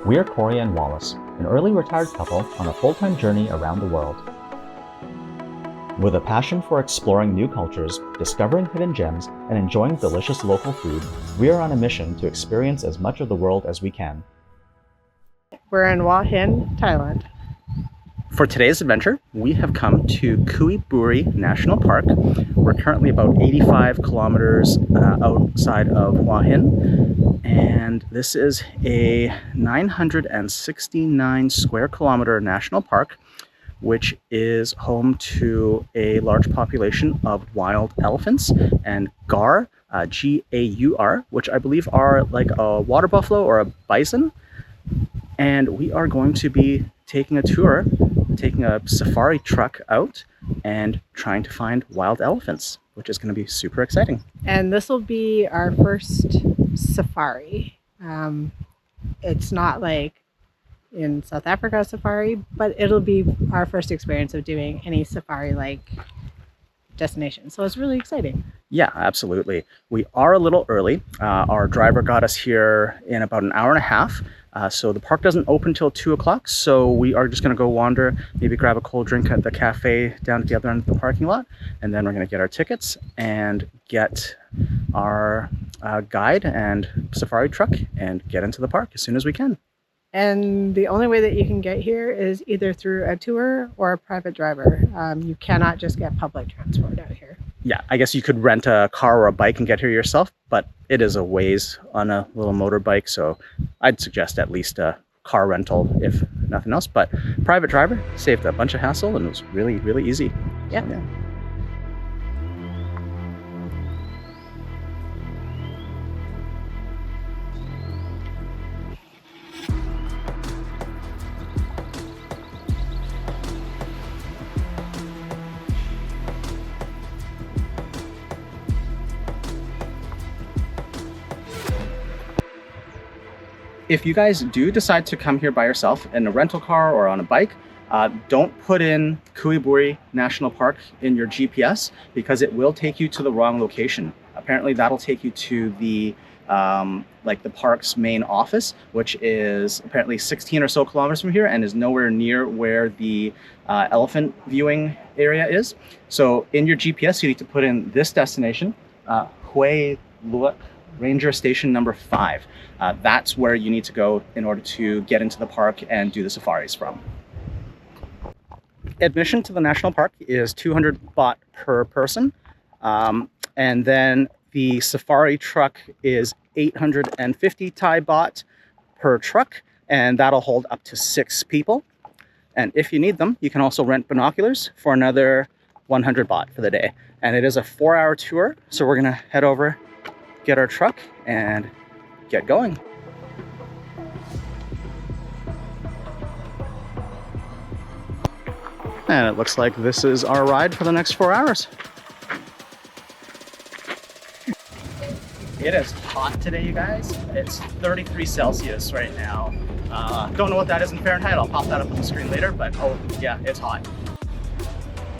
We are Cory and Wallace, an early retired couple on a full-time journey around the world. With a passion for exploring new cultures, discovering hidden gems, and enjoying delicious local food, we are on a mission to experience as much of the world as we can. We're in Hua Hin, Thailand. For today's adventure, we have come to Kui Buri National Park. We're currently about 85 kilometers outside of Hua Hin, and this is a 969 square kilometer national park, which is home to a large population of wild elephants and gaur, G-A-U-R, which I believe are like a water buffalo or a bison. And we are going to be taking a tour, taking a safari truck out and trying to find wild elephants, which is going to be super exciting. And this will be our first safari. It's not like in South Africa safari, but it'll be our first experience of doing any safari-like destination. So it's really exciting. Yeah, absolutely. We are a little early. Our driver got us here in about an hour and a half. So the park doesn't open till 2 o'clock. So we are just going to go wander, maybe grab a cold drink at the cafe down at the other end of the parking lot. And then we're going to get our tickets and get our guide and safari truck and get into the park as soon as we can. And the only way that you can get here is either through a tour or a private driver. You cannot just get public transport out here. Yeah, I guess you could rent a car or a bike and get here yourself, but it is a ways on a little motorbike, so I'd suggest at least a car rental if nothing else. But private driver saved a bunch of hassle and it was really, really easy. Yeah. So, yeah. If you guys do decide to come here by yourself in a rental car or on a bike, don't put in Kui Buri National Park in your GPS because it will take you to the wrong location. Apparently that'll take you to the like the park's main office, which is apparently 16 or so kilometers from here and is nowhere near where the elephant viewing area is. So in your GPS, you need to put in this destination, Hua Hin Ranger Station number 5. That's where you need to go in order to get into the park and do the safaris from. Admission to the national park is 200 baht per person. And then the safari truck is 850 Thai baht per truck, and that'll hold up to 6 people. And if you need them, you can also rent binoculars for another 100 baht for the day. And it is a 4-hour tour, so we're gonna head over, get our truck and get going. And it looks like this is our ride for the next 4 hours. It is hot today, you guys. It's 33 Celsius right now. Don't know what that is in Fahrenheit. I'll pop that up on the screen later, but oh yeah, it's hot.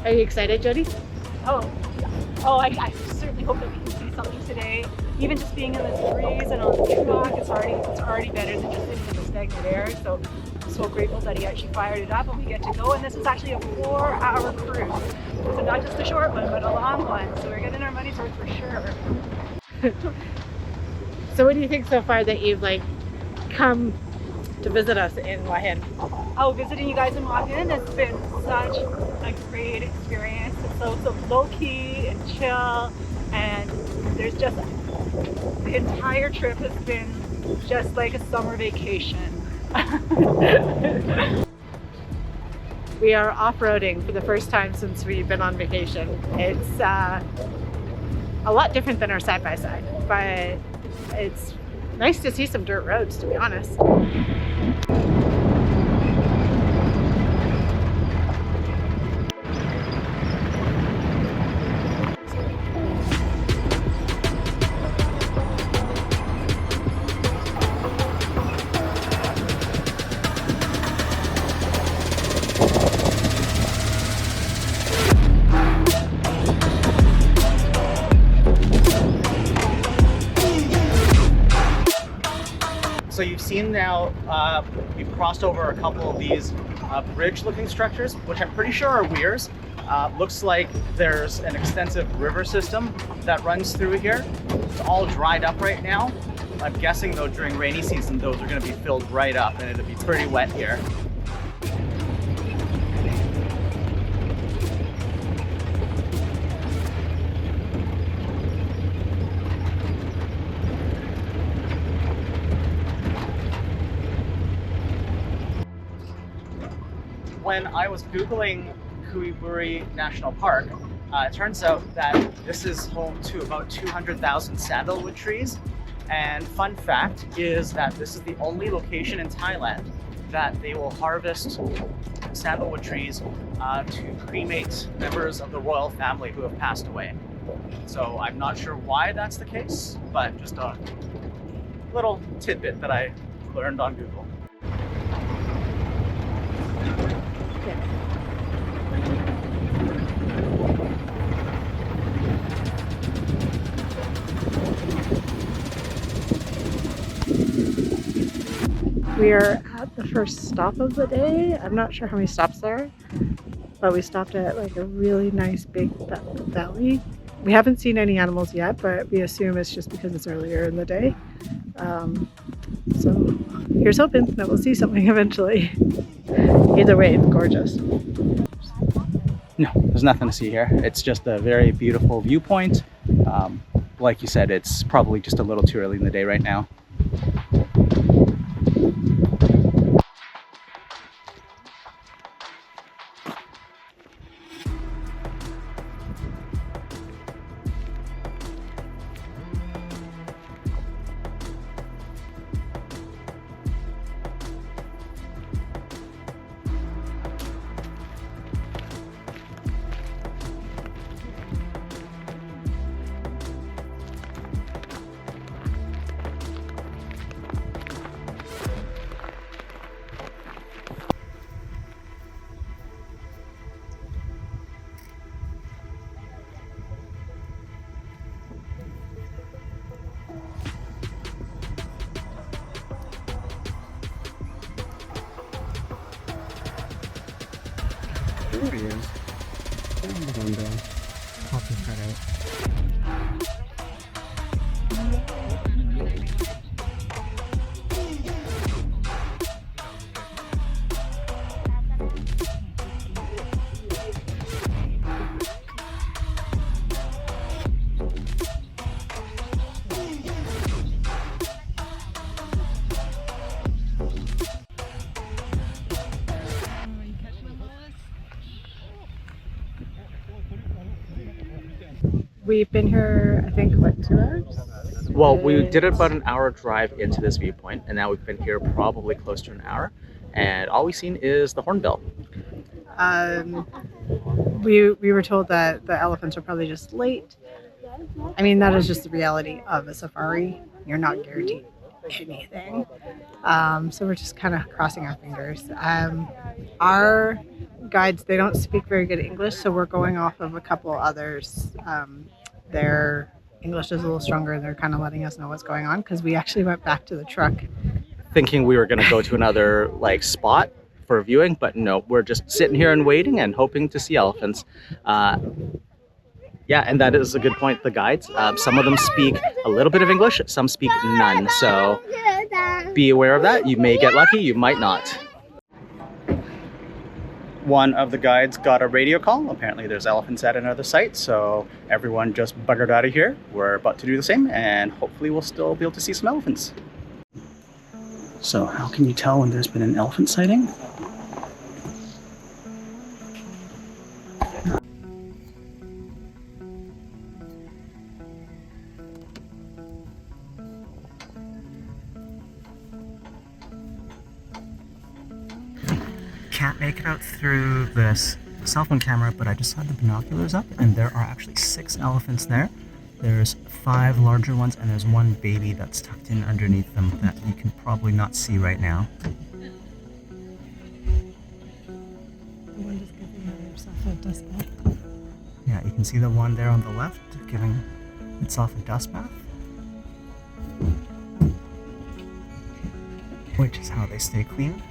Are you excited, Jody? I certainly hope that we can see something today. Even just being in this breeze and on the truck, it's already better than just sitting in the stagnant air. So I'm so grateful that he actually fired it up and we get to go. And this is actually a 4-hour cruise. So not just a short one, but a long one. So we're getting our money's worth for sure. So what do you think so far that you've come to visit us in Hua Hin? Oh, visiting you guys in Hua Hin has been such a great experience. It's so low-key and chill, and there's just the entire trip has been just like a summer vacation. We are off-roading for the first time since we've been on vacation. It's a lot different than our side-by-side, but it's nice to see some dirt roads, to be honest. So you we've seen now, we've crossed over a couple of these bridge-looking structures, which I'm pretty sure are weirs. Looks like there's an extensive river system that runs through here. It's all dried up right now. I'm guessing though during rainy season, those are going to be filled right up and it'll be pretty wet here. When I was Googling Kui Buri National Park, it turns out that this is home to about 200,000 sandalwood trees. And fun fact is that this is the only location in Thailand that they will harvest sandalwood trees to cremate members of the royal family who have passed away. So I'm not sure why that's the case, but just a little tidbit that I learned on Google. We are at the first stop of the day. I'm not sure how many stops there are, but we stopped at like a really nice big valley. We haven't seen any animals yet, but we assume it's just because it's earlier in the day. So here's hoping that we'll see something eventually. Either way, it's gorgeous. No, there's nothing to see here. It's just a very beautiful viewpoint. Like you said, it's probably just a little too early in the day right now. There he is. Down the window. Pop his head out. We've been here, I think, what, 2 hours? Well, we did about an hour drive into this viewpoint, and now we've been here probably close to an hour, and all we've seen is the hornbill. We were told that the elephants are probably just late. I mean, that is just the reality of a safari. You're not guaranteed anything. So we're just kind of crossing our fingers. Our guides, they don't speak very good English, so we're going off of a couple others. Their English is a little stronger, and they're kind of letting us know what's going on, because we actually went back to the truck Thinking we were going to go to another like spot for viewing, but no, we're just sitting here and waiting and hoping to see elephants. Yeah, and that is a good point. The guides, some of them speak a little bit of English, some speak none. So be aware of that. You may get lucky, you might not. One of the guides got a radio call. Apparently there's elephants at another site, so everyone just buggered out of here. We're about to do the same, and hopefully we'll still be able to see some elephants. So how can you tell when there's been an elephant sighting? Can't make it out through this cell phone camera, but I just had the binoculars up, and there are actually 6 elephants there. There's 5 larger ones, and there's 1 baby that's tucked in underneath them that you can probably not see right now. One just giving herself a dust bath. Yeah, you can see the one there on the left giving itself a dust bath. which is how they stay clean.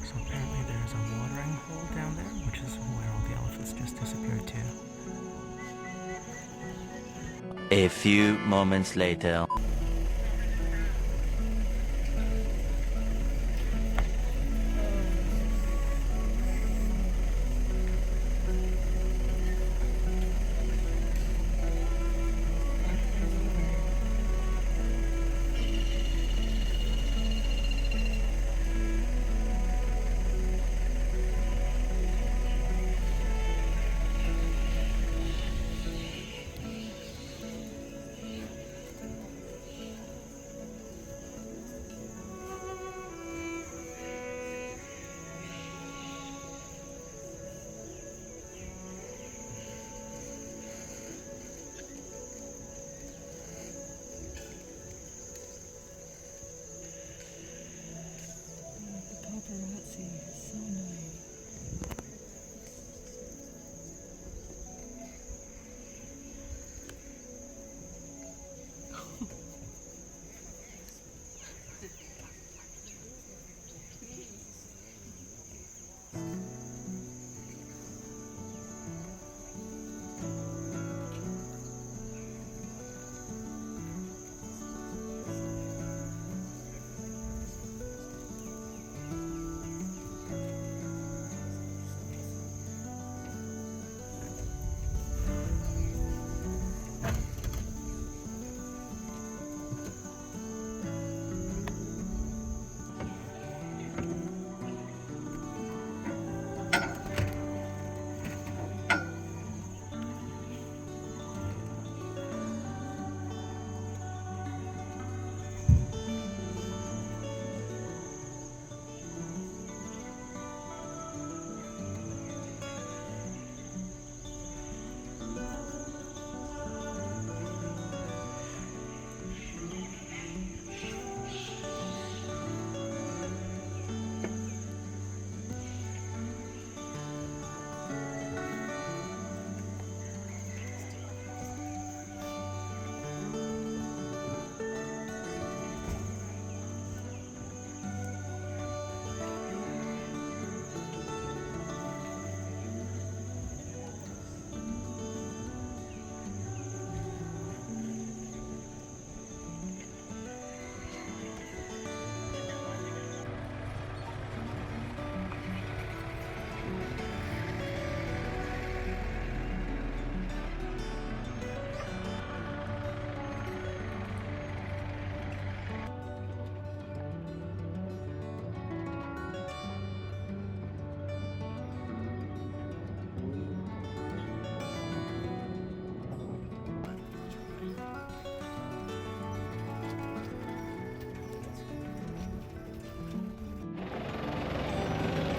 So apparently there's a watering hole down there, which is where all the elephants just disappeared to. A few moments later.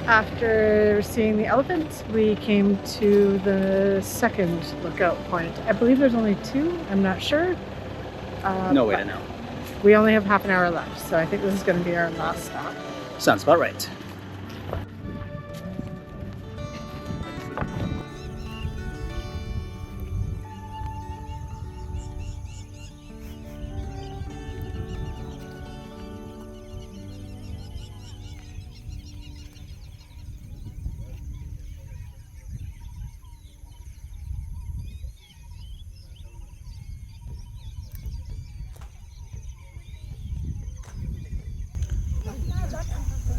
After seeing the elephants, we came to the second lookout point. I believe there's only two, I'm not sure. No way but- to know. we only have half an hour left, so I think this is going to be our last stop. Sounds about right.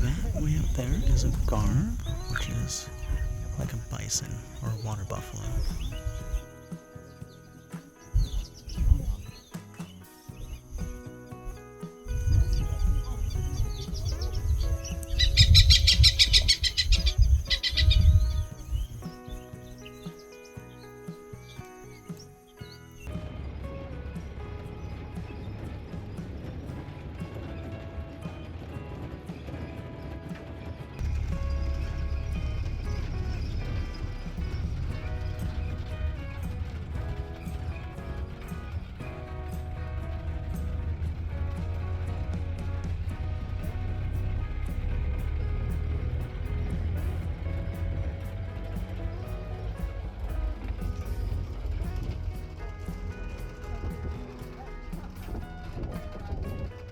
That way up there is a gar, which is like a bison or a water buffalo.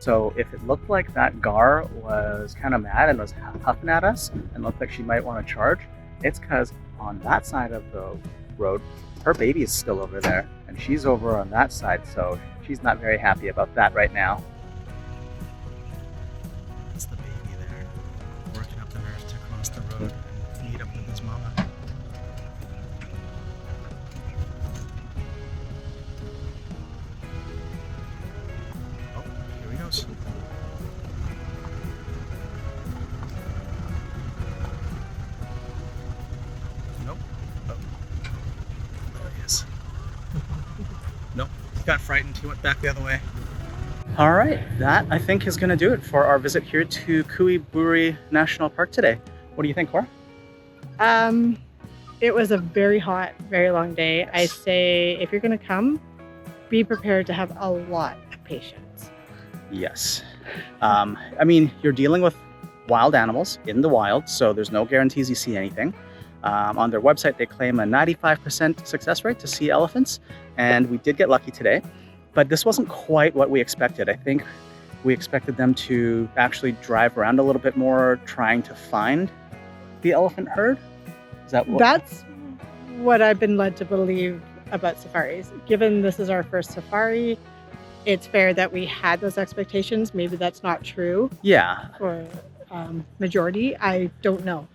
So if it looked like that gar was kind of mad and was huffing at us and looked like she might want to charge, it's because on that side of the road, her baby is still over there and she's over on that side, so she's not very happy about that right now. That's the baby there, working up the nerve to cross the road and meet up with his mama. Oh, here he goes. Nope. Oh. There he is. Nope. He got frightened. He went back the other way. All right, that I think is going to do it for our visit here to Kui Buri National Park today. What do you think, Cora? It was a very hot, very long day. I say if you're going to come, be prepared to have a lot of patience. Yes. I mean, you're dealing with wild animals in the wild, so there's no guarantees you see anything. On their website, they claim a 95% success rate to see elephants, and we did get lucky today. But this wasn't quite what we expected. I think we expected them to actually drive around a little bit more, trying to find the elephant herd. Is that what? That's what I've been led to believe about safaris. Given this is our first safari, it's fair that we had those expectations. Maybe that's not true Yeah. for majority. I don't know.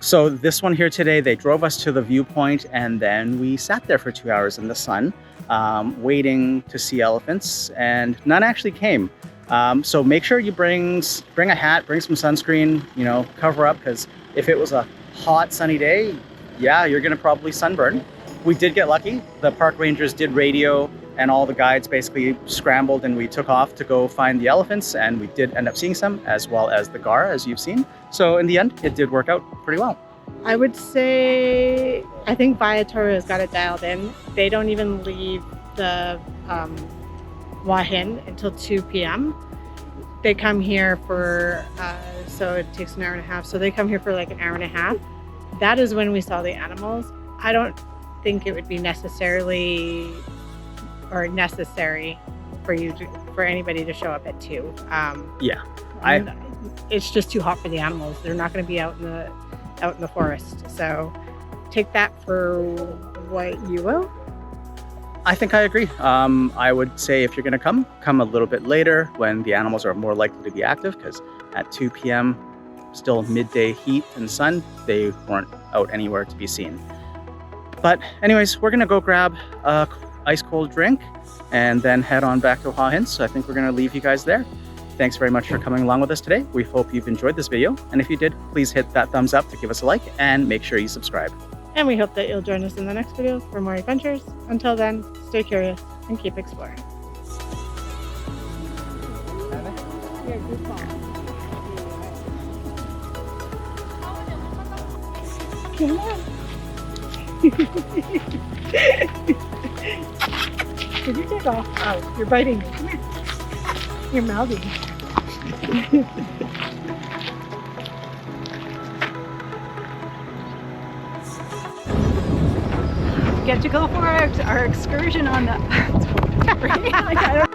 So this one here today, they drove us to the viewpoint and then we sat there for 2 hours in the sun, waiting to see elephants, and none actually came. So make sure you bring a hat, bring some sunscreen, cover up, because if it was a hot sunny day, yeah, you're gonna probably sunburn. We did get lucky. The park rangers did radio and all the guides basically scrambled and we took off to go find the elephants, and we did end up seeing some, as well as the gar, as you've seen. So in the end, it did work out pretty well. I would say, I think Viator has got it dialed in. They don't even leave the Hua Hin until 2 p.m. They come here for, so it takes an hour and a half. So they come here for like an hour and a half. That is when we saw the animals. I don't think it would be necessary for anybody to show up at 2. Yeah. It's just too hot for the animals. They're not going to be out in the forest. So take that for what you will. I think I agree. I would say if you're going to come a little bit later when the animals are more likely to be active, because at 2 p.m., still midday heat and sun, they weren't out anywhere to be seen. But anyways, we're going to go grab a ice cold drink and then head on back to Hua Hin. So I think we're going to leave you guys there. Thanks very much for coming along with us today. We hope you've enjoyed this video. And if you did, please hit that thumbs up to give us a like and make sure you subscribe. And we hope that you'll join us in the next video for more adventures. Until then, stay curious and keep exploring. Come on. Did you take off? Oh, you're biting me. Come here. You're melding. Get to go for our excursion on the. Like, I don't